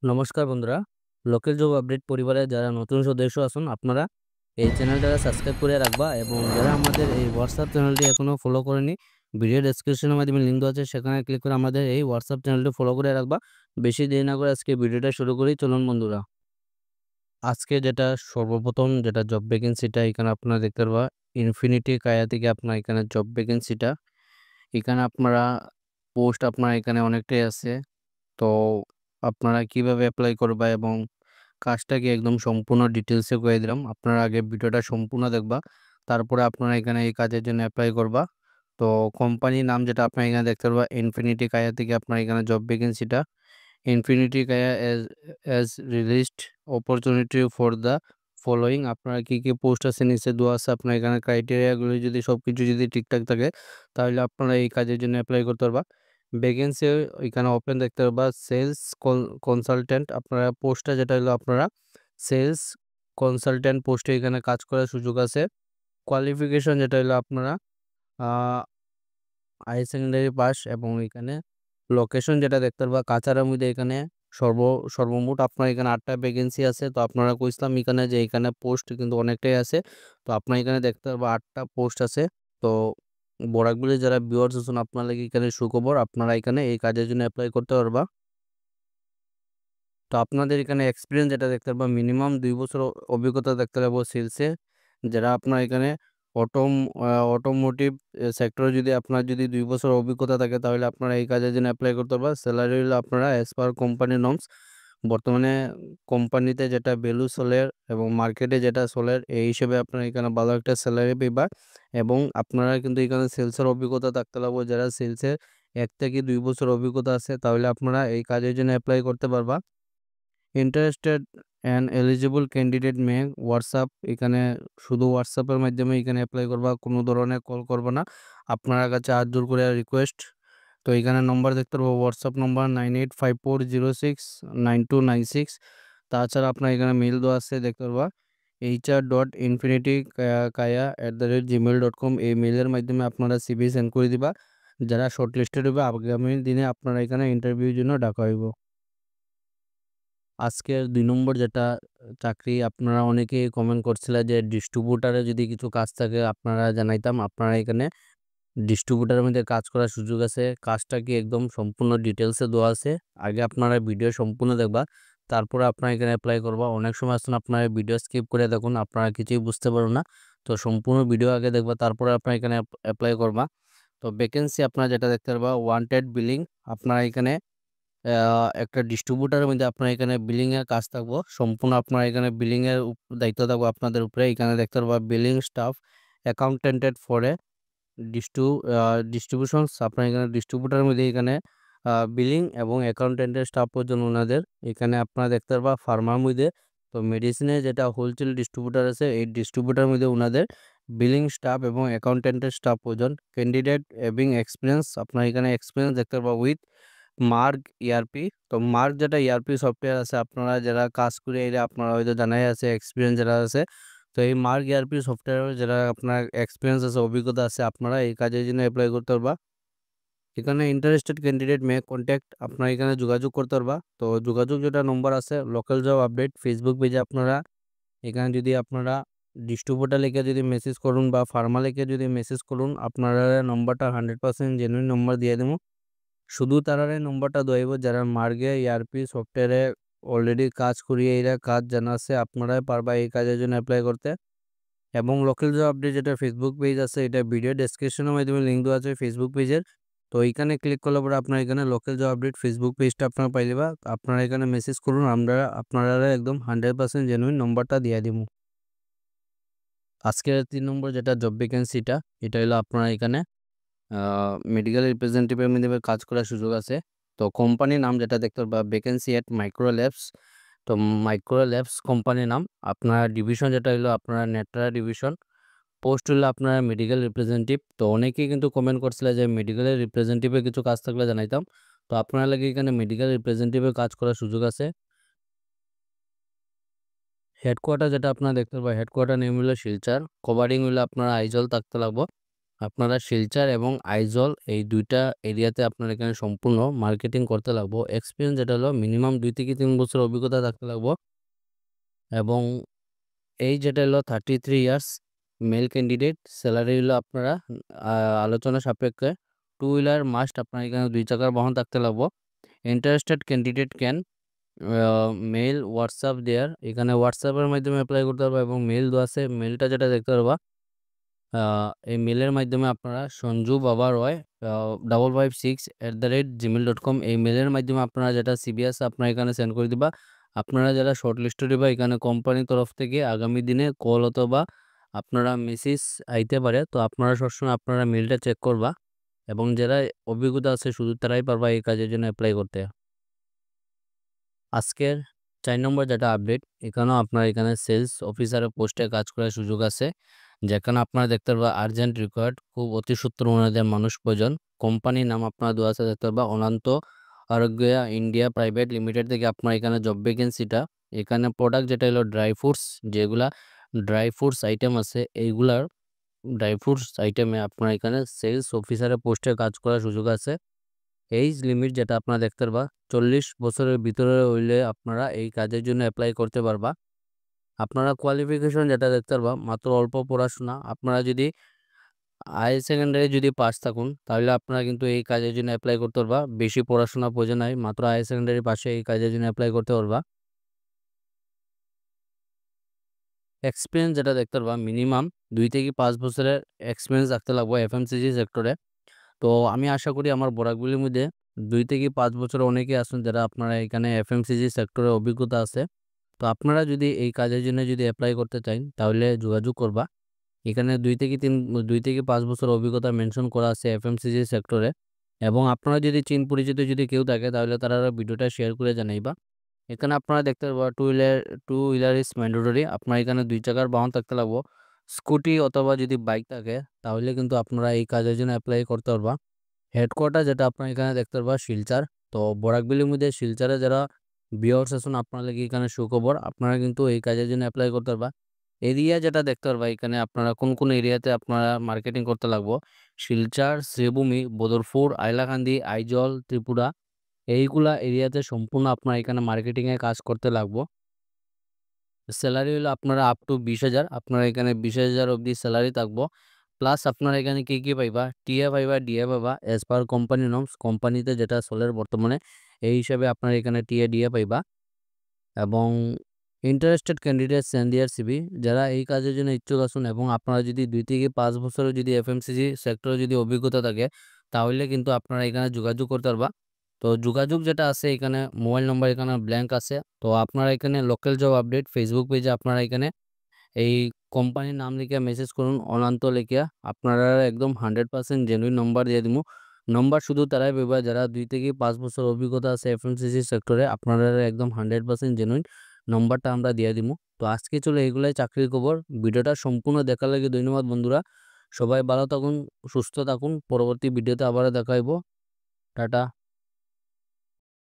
নমস্কার বন্ধুরা, local job update পরিবারে যারা নতুন সদস্য আছেন আপনারা এই চ্যানেলটা সাবস্ক্রাইব করে রাখবা এবং যারা আমাদের এই হোয়াটসঅ্যাপ চ্যানেলটি এখনো ফলো করেনি ভিডিও ডেসক্রিপশনের মাধ্যমে লিঙ্ক দেওয়া আছে সেখানে ক্লিক করে আমাদের এই হোয়াটসঅ্যাপ চ্যানেলটি ফলো করে রাখবা। বেশি দেরি না করে আজকে ভিডিওটা শুরু করি, চলুন বন্ধুরা। আজকে যেটা সর্বপ্রথম যেটা জব ভ্যাকেন্সিটা এখানে আপনারা দেখতে পারবা ইনফিনিটি কায়া থেকে আপনার এখানে জব ভ্যাকেন্সিটা এখানে আপনারা পোস্ট আপনার এখানে অনেকটাই আছে। তো আপনারা কিভাবে অ্যাপ্লাই করবা এবং কাজটা কি একদম সম্পূর্ণ ডিটেলসে কয়ে দিলাম। আপনারা আগে ভিডিওটা সম্পূর্ণ দেখবা, তারপরে আপনারা এখানে এই কাজের জন্য অ্যাপ্লাই করবা। তো কোম্পানির নাম যেটা আপনারা এখানে দেখতে পারবা ইনফিনিটি কায়া থেকে আপনার এখানে জব ভ্যাকেন্সিটা infinity Kaya as released opportunity for the following. আপনারা কি কি পোস্ট আছে নিচে দেওয়া আছে, আপনার এখানে ক্রাইটেরিয়াগুলো যদি সব কিছু যদি ঠিকঠাক থাকে তাহলে আপনারা এই কাজের জন্য অ্যাপ্লাই করতে পারবা। ভ্যাকেন্সি এখানে ওপেন দেখতে পারবা সেলস কনসালটেন্ট, আপনারা পোস্টটা যেটা হলো আপনারা সেলস কনসালটেন্ট পোস্টে এখানে কাজ করার সুযোগ আছে। কোয়ালিফিকেশন যেটা হলো আপনারা হাই সেকেন্ডারি পাস এবং এখানে লোকেশন যেটা দেখতে পারবা কাছাড়ের মধ্যে এখানে সর্বমোট আপনার এখানে 8টা ভ্যাকেন্সি আছে। তো আপনারা কইছিলাম এখানে যে এখানে পোস্ট কিন্তু অনেকটাই আছে। তো আপনার এখানে দেখতে পারবা 8টা পোস্ট আছে। তো বরাকগুলি যারা ভিউয়ার্স আছেন আপনার লাগি এখানে সুখবর, আপনারা এখানে এই কাজের জন্য অ্যাপ্লাই করতে পারবা। তো আপনাদের এখানে এক্সপিরিয়েন্স যেটা দেখতে পারবা মিনিমাম 2 বছর অভিজ্ঞতা দেখতে পারবো সেলসে। যারা আপনার এখানে অটোম অটোমোটিভ সেক্টরে যদি আপনার যদি 2 বছর অভিজ্ঞতা থাকে তাহলে আপনারা এই কাজের জন্য অ্যাপ্লাই করতে পারবা। স্যালারি হলো আপনারা অ্যাজ পার কোম্পানি নর্মস বর্তমানে কোম্পানিতে যেটা ভ্যালু চলে এবং মার্কেটে যেটা চলে এই হিসেবে আপনারা এখানে ভালো একটা স্যালারি পাইবা। এবং আপনারা কিন্তু এখানে সেলসের অভিজ্ঞতা থাকতে লাগবে। যারা সেলসের 1 থেকে 2 বছর অভিজ্ঞতা আছে তাহলে আপনারা এই কাজের জন্য অ্যাপ্লাই করতে পারবা। Interested and eligible candidate may WhatsApp, এখানে শুধু হোয়াটসঅ্যাপের মাধ্যমে এখানে অ্যাপ্লাই করবা, কোনো ধরনের কল করবা না। আপনার কাছে হাত জোর করে রিকোয়েস্ট। তো এখানে নম্বর দেখতে পারবো হোয়াটসঅ্যাপ নম্বর 9854069296। তাছাড়া আপনার এখানে মেল দেওয়া আছে দেখতে পারবা hr.infinitikaya@gmail.com। এই মেলের মাধ্যমে আপনারা সিভি সেন্ড করে দিবা। যারা শর্টলিস্টেড হবে আগামী দিনে আপনারা এখানে ইন্টারভিউর জন্য ডাকা হইব। আজকের ২ নম্বর যেটা চাকরি আপনারা অনেকেই কমেন্ট করছিলেন যে ডিস্ট্রিবিউটরে যদি কিছু কাজ থাকে আপনারা জানাইতাম। আপনারা এখানে ডিস্ট্রিবিউটরের মধ্যে কাজ করার সুযোগ আছে। কাজটা কি একদম সম্পূর্ণ ডিটেইলসে দেওয়া আছে। আগে আপনারা ভিডিও সম্পূর্ণ দেখবা, তারপরে আপনারা এখানে এপ্লাই করবা। অনেক সময় আছে আপনারা ভিডিও স্কিপ করে দেখুন, আপনারা কিছুই বুঝতে পারবেন না। তো সম্পূর্ণ ভিডিও আগে দেখবা, তারপরে আপনারা এখানে এপ্লাই করবা। তো ভ্যাকেন্সি আপনারা যেটা দেখতে পারবা ওয়ান্টেড বিলিং, আপনারা এখানে একটা ডিস্ট্রিবিউটরের মধ্যে আপনার এখানে বিলিং এর কাজ থাকবো। সম্পূর্ণ আপনার এখানে বিলিং এর দায়িত্ব থাকবে আপনাদের উপরে। এখানে দেখতে পারবা বিলিং স্টাফ অ্যাকাউন্টেন্টেড ফর এ ডিস্ট্রিবিউশনস। আপনার এখানে ডিস্ট্রিবিউটরের মধ্যে এখানে বিলিং এবং অ্যাকাউন্টেন্টের স্টাফ পর্যন্ত ওনাদের এখানে আপনারা দেখতে পারবা ফার্মার মধ্যে। তো মেডিসিনের যেটা হোলসেল ডিস্ট্রিবিউটর আছে এই ডিস্ট্রিবিউটার মধ্যে ওনাদের বিলিং স্টাফ এবং অ্যাকাউন্টেন্টের স্টাফ প্রয়োজন। ক্যান্ডিডেট হ্যাভিং এক্সপিরিয়েন্স, আপনার এখানে এক্সপিরিয়েন্স দেখতে পারবা উইথ মার্ক ইআরপি। তো মার্ক যেটা ইআরপি সফটওয়্যার আছে আপনারা যারা কাজ করে এটা আপনারা হয়তো জানাই আছে এক্সপিরিয়েন্স যারা আছে। তো এই মার্ক ইআরপি সফটওয়্যার যারা আপনার এক্সপিরিয়েন্স আছে অভিজ্ঞতা আছে আপনারা এই কাজের জন্য অ্যাপ্লাই করতে পারবা। এখানে ইন্টারেস্টেড ক্যান্ডিডেট মে কন্ট্যাক্ট, আপনারা এখানে যোগাযোগ করতে পারবা। তো যোগাযোগ যেটা নম্বর আছে লোকাল জব আপডেট ফেসবুক পেজে আপনারা এখানে যদি আপনারা ডিস্ট্রিবিউটর লিখে যদি মেসেজ করুন বা ফার্মা লিখে যদি মেসেজ করুন আপনারা নম্বরটা 100% জেনুইন নম্বর দিয়ে দেবো। শুধু তারারে নম্বরটা দইব যারা মার্গে ইআরপি সফটওয়্যারে অলরেডি কাজ করিয়ে এরা কাজ জানা আছে আপনারাই পারবা এই কাজের জন্য অ্যাপ্লাই করতে। এবং লোকাল জব আপডেট যেটা ফেসবুক পেজ আছে এটা ভিডিও ডেসক্রিপশনের মাধ্যমে লিঙ্ক দেওয়া আছে ফেসবুক পেজের। তো এইখানে ক্লিক করলে পরে আপনার এখানে লোকাল জব আপডেট ফেসবুক পেজটা আপনারা পাই যাবা। আপনারা এখানে মেসেজ করুন, আমরা আপনারা একদম 100% জেনুইন নম্বরটা দিয়ে দিব। আজকের 3 নম্বর যেটা জব ভ্যাকেন্সিটা এটা হলো আপনারা এখানে মেডিকেল রিপ্রেজেন্টেটিভের মধ্যে কাজ করার সুযোগ আছে। তো কোম্পানির নাম যেটা দেখতে পারবা ভ্যাকেন্সি এট মাইক্রো ল্যাবস। তো মাইক্রো ল্যাবস কোম্পানির নাম, আপনার ডিভিশন যেটা হলো আপনার নেট্রা ডিভিশন। পোস্ট হলো আপনার মেডিকেল রিপ্রেজেন্টেটিভ। তো অনেকেই কিন্তু কমেন্ট করছিল যে মেডিকেলের রিপ্রেজেন্টেটিভের কিছু কাজ থাকলে জানাইতাম। তো আপনার লাগে এখানে মেডিকেল রিপ্রেজেন্টেটিভের কাজ করার সুযোগ আছে। হেডকোয়ার্টার যেটা আপনারা দেখতে পারবা হেডকোয়ার্টার নেম হলো শিলচর, কভারিং হলো আপনার আইজল থাকতে লাগবো। আপনারা শিলচর এবং আইজল এই ২ টা এরিয়াতে আপনারা এখানে সম্পূর্ণ মার্কেটিং করতে লাগবো। এক্সপেরিয়েন্স যেটা হলো মিনিমাম ২ থেকে ৩ বছর অভিজ্ঞতা থাকতে লাগবো এবং এই যেটা হলো 33 ইয়ার্স মেল ক্যান্ডিডেট। স্যালারি হলো আপনারা আ আলোচনা সাপেক্ষে 2 হুইলার মাস্ট আপনার এখানে ২ চাকার বাহন থাকতে লাগবো। Interested candidate can mail WhatsApp there এখানে হোয়াটসঅ্যাপের মাধ্যমে এপ্লাই করতে পারবা এবং মেইল দেওয়া আছে। মেইলটা যেটা দেখতে পারবা এই মেইলের মাধ্যমে আপনারা সঞ্জু বাবা রয় 556@gmail.com এই মেইলের মাধ্যমে আপনারা যেটা সিভি আছে আপনারা এখানে সেন্ড করে দিবা। আপনারা যারা শর্টলিস্টেড হইবা এখানে কোম্পানির তরফ থেকে আগামী দিনে কল অথবা আপনারা মেসেজ আইতে পারে। তো আপনারা সবসময় আপনারা মেইলটা চেক করবা এবং যারা অভিজ্ঞতা আছে শুধু তারাই পারবা এই কাজের জন্য এপ্লাই করতে। আজকের ৪ নম্বর যেটা আপডেট এখানেও আপনার এখানে সেলস অফিসারের পোস্টে কাজ করার সুযোগ আছে। যেখানে আপনারা দেখতে পারবা আর্জেন্ট রিকোয়ার্ড খুব অতি সত্বর ওনাদের মানুষ প্রয়োজন। কোম্পানির নাম আপনারা দেওয়া আছে দেখতে পারবা অনন্ত আরোগ্য ইন্ডিয়া প্রাইভেট লিমিটেড থেকে আপনার এখানে জব ভ্যাকেন্সিটা। এখানে প্রোডাক্ট যেটা হলো ড্রাই ফ্রুটস যেগুলা ড্রাই ফ্রুটস আইটেম আছে এইগুলার ড্রাই ফ্রুটস আইটেমে আপনার এখানে সেলস অফিসারের পোস্টে কাজ করার সুযোগ আছে। এইজ লিমিট যেটা আপনারা দেখতে পারবা 40 বছরের ভিতরে হইলে আপনারা এই কাজের জন্য এপ্লাই করতে পারবা। আপনারা কোয়ালিফিকেশন যেটা দেখতে পারবা মাত্র অল্প পড়াশোনা। আপনারা যদি হায়ার সেকেন্ডারি যদি পাস থাকুন তাহলে আপনারা কিন্তু এই কাজের জন্য এপ্লাই করতে পারবা। বেশি পড়াশোনা প্রয়োজন নাই, মাত্র হায়ার সেকেন্ডারি পাশে এই কাজের জন্য এপ্লাই করতে পারবা। এক্সপিরিয়েন্স যেটা দেখতে পারবা মিনিমাম 2 থেকে 5 বছরের এক্সপিরিয়েন্স রাখতে লাগবে এফএমসিজি সেক্টরে। তো আমি আশা করি আমার বরাকগুলির মধ্যে 2 থেকে 5 বছর অনেকেই আছেন যারা আপনারা এখানে এফএমসিজি সেক্টরে অভিজ্ঞতা আছে। তো আপনারা যদি এই কাজের জন্য যদি এপ্লাই করতে চান তাহলে যোগাযোগ করবা। এখানে 2 থেকে 5 বছর অভিজ্ঞতা মেনশন করা আছে এফএমসিজি সেক্টরে এবং আপনারা যদি চিন পরিচিত যদি কেউ থাকে তাহলে তারা ভিডিওটা শেয়ার করে জানাইবা। এখানে আপনারা দেখতে পারবা টু হুইলার ইজ ম্যান্ডেটরি। আপনার এখানে 2 চাকার বাহন থাকতে লাগবো। স্কুটি অথবা যদি বাইক থাকে তাহলে কিন্তু আপনারা এই কাজের জন্য এপ্লাই করতে পারবা। হেডকোয়ার্টার যেটা আপনার এখানে দেখতে পারবা শিলচর। তো বরাকবিলির মধ্যে শিলচরে যারা ভিউয়ার্স আছেন আপনার লাগি এখানে সুখবর আপনারা কিন্তু এই কাজের জন্য এপ্লাই করতে পারবা। এরিয়া যেটা দেখতে পারবা এখানে আপনারা কোন কোন এরিয়াতে আপনারা মার্কেটিং করতে লাগবো শিলচর, শ্রীভূমি, বদরপুর, আইলাকান্দি, আইজল, ত্রিপুরা এইগুলা এরিয়াতে সম্পূর্ণ আপনার এখানে মার্কেটিং এ কাজ করতে লাগবো। স্যালারি হলো আপনারা আপ টু 20,000 আপনারা এখানে 20,000 অবধি স্যালারি থাকবো। প্লাস আপনারা এখানে কি পাইবা টিএ পাইবা ডিএ পাইবা অ্যাজ পার কোম্পানি নর্মস কোম্পানিতে যেটা চলে বর্তমানে এই হিসাবে আপনারা এখানে টিএ ডিএ পাইবা এবং ইন্টারেস্টেড ক্যান্ডিডেট সেন্ড দেয়ার সিভি। যারা এই কাজের জন্য ইচ্ছুক আছেন এবং আপনারা যদি 2 থেকে 5 বছরের যদি এফএমসিজি সেক্টরে যদি অভিজ্ঞতা থাকে তাহলে কিন্তু আপনারা এখানে যোগাযোগ করতে পারবা। তো যোগাযোগ যেটা আছে এখানে মোবাইল নম্বর এখানে ব্ল্যাঙ্ক আছে। তো আপনারা এখানে লোকাল জব আপডেট ফেসবুক পেজে আপনারা এখানে এই কোম্পানির নাম লিখে মেসেজ করুন অনন্ত লিখিয়া আপনারা একদম 100% জেনুইন নম্বর দিয়ে দিব। নম্বর শুধু তারাই পাইবা যারা 2 থেকে 5 বছর অভিজ্ঞতা আছে এফএমসিজি সেক্টরে আপনারা একদম 100% জেনুইন নম্বরটা আমরা দিয়ে দিব। তো আজকে চলো এগুলাই চাকরির খবর। ভিডিওটা সম্পূর্ণ দেখার লাগে ধন্যবাদ বন্ধুরা। সবাই ভালো থাকুন, সুস্থ থাকুন। পরবর্তী ভিডিওতে আবারও দেখা হইব। টাটা।